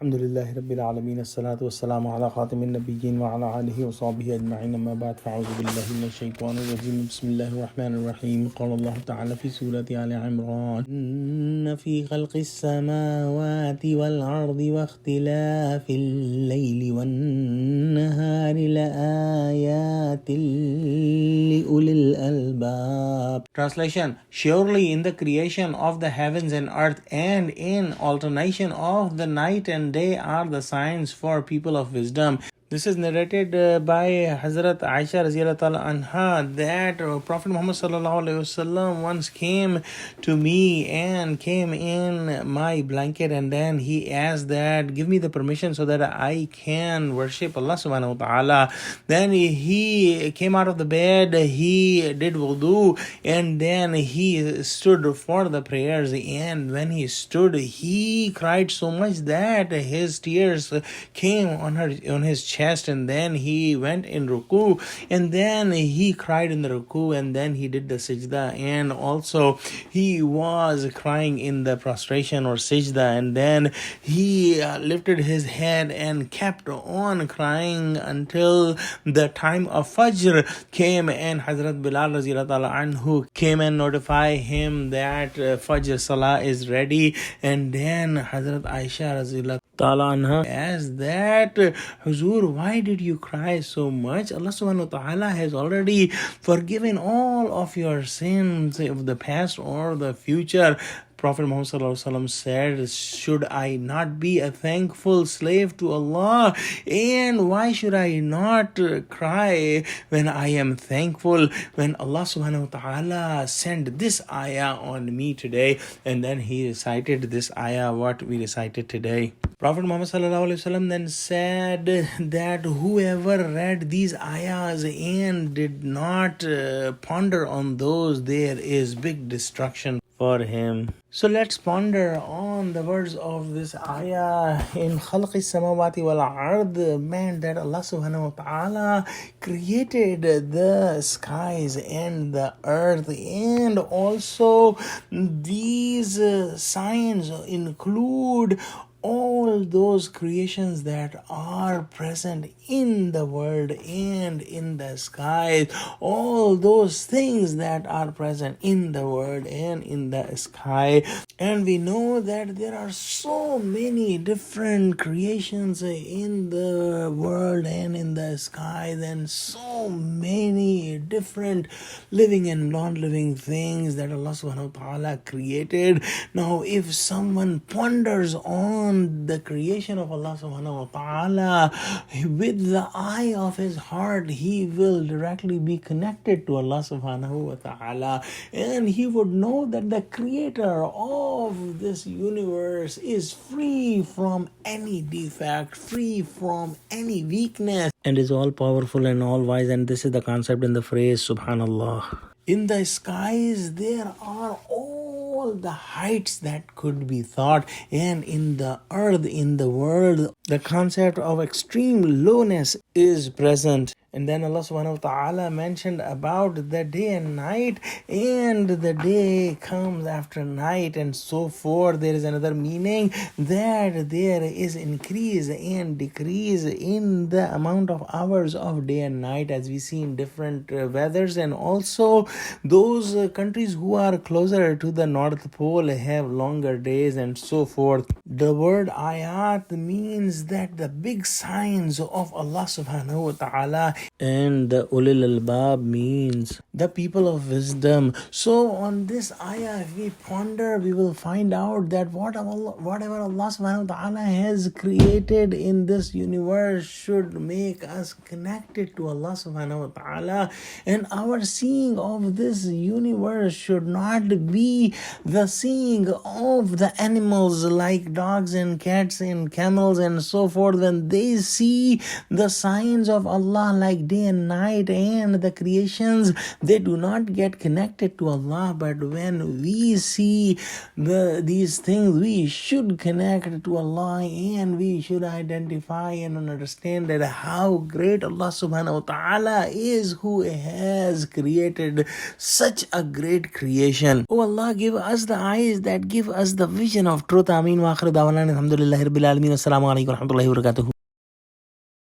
Alhamdulillahi Rabbil Alameen, as-salatu was-salamu ala khatimin nabiyyin wa ala alihi wa sahbihi ajma'in, amma ba'd, fa'udhu billahi minash shaitanir rajim, bismillahir rahmanir rahim. Qala Allah ta'ala fi Surah Al-E-Imran, inna fi khalqis samawati wal ardi wa ikhtilafil layli wan nahari la ayatin li ulil albab. Translation: Surely in the creation of the heavens and earth and in alternation of the night and day are the signs for people of wisdom. This is narrated by Hazrat Aisha Radhiyallahu anha that Prophet Muhammad sallallahu alaihi wasallam once came to me and came in my blanket, and then he asked that give me the permission so that I can worship Allah subhanahu wa ta'ala. Then he came out of the bed, he did wudu, and then he stood for the prayers, and when he stood he cried so much that his tears came on his chest, and then he went in ruku, and then he cried in the ruku, and then he did the sajda, and also he was crying in the prostration or sajda, and then he lifted his head and kept on crying until the time of Fajr came, and Hazrat Bilal Radhiyallahu anhu came and notified him that Fajr Salah is ready, and then Hazrat Aisha Radhiyallahu anha asked that, Huzur, why did you cry so much? Allah subhanahu wa ta'ala has already forgiven all of your sins of the past or the future. Prophet Muhammad said, should I not be a thankful slave to Allah? And why should I not cry when I am thankful, when Allah subhanahu wa ta'ala sent this ayah on me today? And then he recited this ayah, what we recited today. Prophet Muhammad then said that whoever read these ayahs and did not ponder on those, there is big destruction for him. So let's ponder on the words of this ayah. In khalqis samawati wal ard meant that Allah subhanahu wa ta'ala created the skies and the earth, and also these signs include all those creations that are present in the world and in the sky, all those things that are present in the world and in the sky. And we know that there are so many different creations in the world and in the sky, and so many different living and non-living things that Allah subhanahu wa ta'ala created. Now if someone ponders on the creation of Allah subhanahu wa ta'ala with the eye of his heart, he will directly be connected to Allah subhanahu wa ta'ala, and he would know that the creator of this universe is free from any defect, free from any weakness, and is all powerful and all wise. And this is the concept in the phrase subhanallah. In the skies there are all the heights that could be thought, and in the earth, in the world, the concept of extreme lowness is present. And then Allah subhanahu wa ta'ala mentioned about the day and night, and the day comes after night and so forth. There is another meaning that there is increase and decrease in the amount of hours of day and night, as we see in different weathers. And also those countries who are closer to the North Pole have longer days and so forth. The word ayat means that the big signs of Allah subhanahu wa ta'ala, and the ulil albab means the people of wisdom. So on this ayah, if we ponder, we will find out that whatever Allah subhanahu wa ta'ala has created in this universe should make us connected to Allah subhanahu wa ta'ala, and our seeing of this universe should not be the seeing of the animals like dogs and cats and camels and so forth. When they see the signs of Allah like day and night, and the creations, they do not get connected to Allah. But when we see these things, we should connect to Allah, and we should identify and understand that how great Allah subhanahu wa ta'ala is, who has created such a great creation. Oh Allah, give us the eyes that give us the vision of truth. Ameen wa akhir da'wana alhamdulillahi rabbil alamin. Assalamu alaikum wa rahmatullahi wa barakatuh.